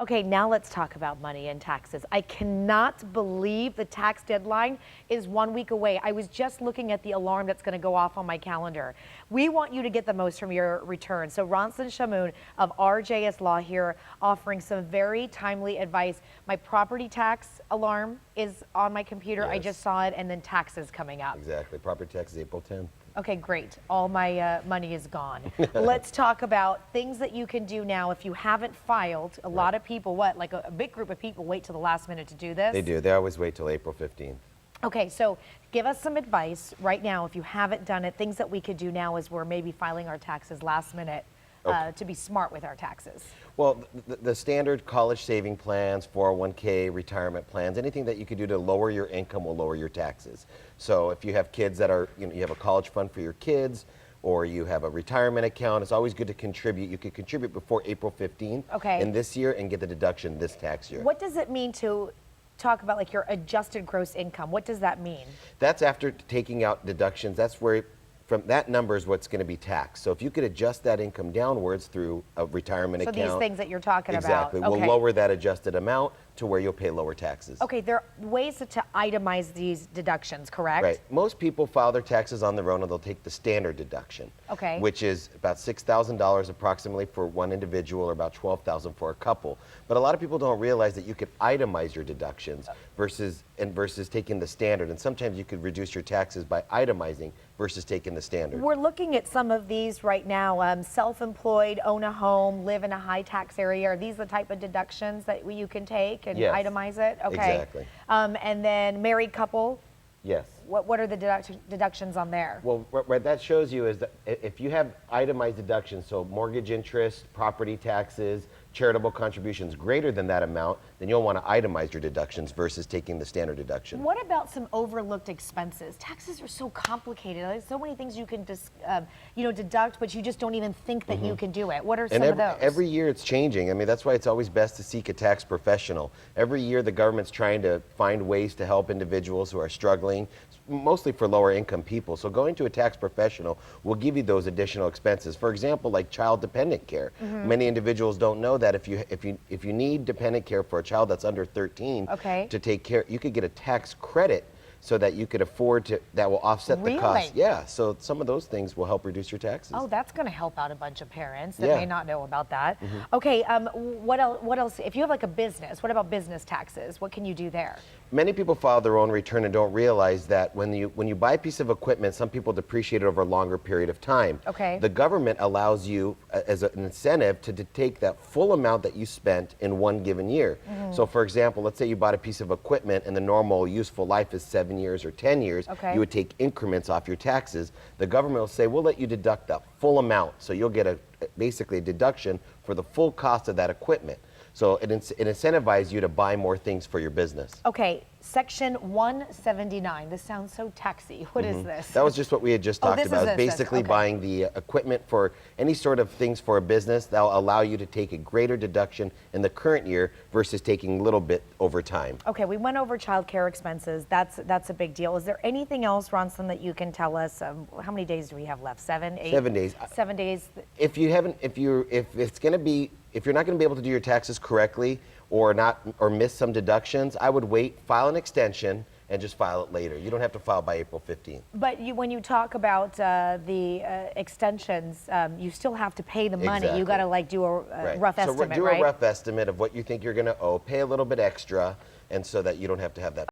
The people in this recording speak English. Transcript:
Okay, now let's talk about money and taxes. I cannot believe the tax deadline is 1 week away. I was just looking at the alarm that's going to go off on my calendar. We want you to get the most from your return. So Ronson Shamoun of RJS Law here offering some very timely advice. My property tax alarm is on my computer. Yes. I just saw it, and then taxes coming up. Exactly. Property tax is April 10th. Okay, great. All my money is gone. Let's talk about things that you can do now if you haven't filed. A lot of people, like a big group of people wait till the last minute to do this? They do. They always wait till April 15th. Okay, so give us some advice right now if you haven't done it, things that we could do now as we're maybe filing our taxes last minute to be smart with our taxes. Well, the standard college saving plans, 401k, retirement plans, anything that you could do to lower your income will lower your taxes. So if you have kids that are, you have a college fund for your kids, or you have a retirement account, it's always good to contribute. You could contribute before April 15th in this year and get the deduction this tax year. What does it mean to talk about like your adjusted gross income? What does that mean? That's after taking out deductions. That's where from that number is what's going to be taxed. So if you could adjust that income downwards through a retirement account. So these things that you're talking about. Exactly. We'll lower that adjusted amount to where you'll pay lower taxes. Okay, there are ways to itemize these deductions, correct? Right. Most people file their taxes on their own, and they'll take the standard deduction, which is about $6,000 approximately for one individual, or about $12,000 for a couple. But a lot of people don't realize that you could itemize your deductions versus taking the standard. And sometimes you could reduce your taxes by itemizing versus taking the standard. We're looking at some of these right now. Self-employed, own a home, live in a high tax area. Are these the type of deductions that you can take and itemize it? Okay. Exactly. And then married couple? Yes. What are the deductions on there? Well, what that shows you is that if you have itemized deductions, so mortgage interest, property taxes, charitable contributions greater than that amount, then you'll want to itemize your deductions versus taking the standard deduction. What about some overlooked expenses? Taxes are so complicated. There's so many things you can deduct, but you just don't even think that you can do it. What are some of those? Every year it's changing. I mean, that's why it's always best to seek a tax professional. Every year the government's trying to find ways to help individuals who are struggling, mostly for lower income people. So going to a tax professional will give you those additional expenses. For example, like child dependent care. Many individuals don't know that if you need dependent care for a child that's under 13 to take care, you could get a tax credit so that you could afford to, that will offset the cost. Yeah, so some of those things will help reduce your taxes. Oh, that's going to help out a bunch of parents that may not know about that. Okay, what else? If you have like a business, what about business taxes? What can you do there? Many people file their own return and don't realize that when you buy a piece of equipment, some people depreciate it over a longer period of time. Okay. The government allows you as an incentive to take that full amount that you spent in one given year. So for example, let's say you bought a piece of equipment and the normal useful life is 7 years or 10 years. You would take increments off your taxes. The government will say, we'll let you deduct the full amount. So you'll get basically a deduction for the full cost of that equipment. So it incentivizes you to buy more things for your business. Okay, Section 179. This sounds so taxy. What is this? That was just what we had just talked about. It's basically buying the equipment for any sort of things for a business that'll allow you to take a greater deduction in the current year versus taking a little bit over time. Okay, we went over child care expenses. That's a big deal. Is there anything else, Ronson, that you can tell us? How many days do we have left? 7, 8? 7 days. 7 days. If you're not going to be able to do your taxes correctly or miss some deductions, I would wait, file an extension, and just file it later. You don't have to file by April 15th. But when you talk about the extensions, you still have to pay the money. You got to like do a rough estimate, So do a rough estimate of what you think you're going to owe, pay a little bit extra, and so that you don't have to have that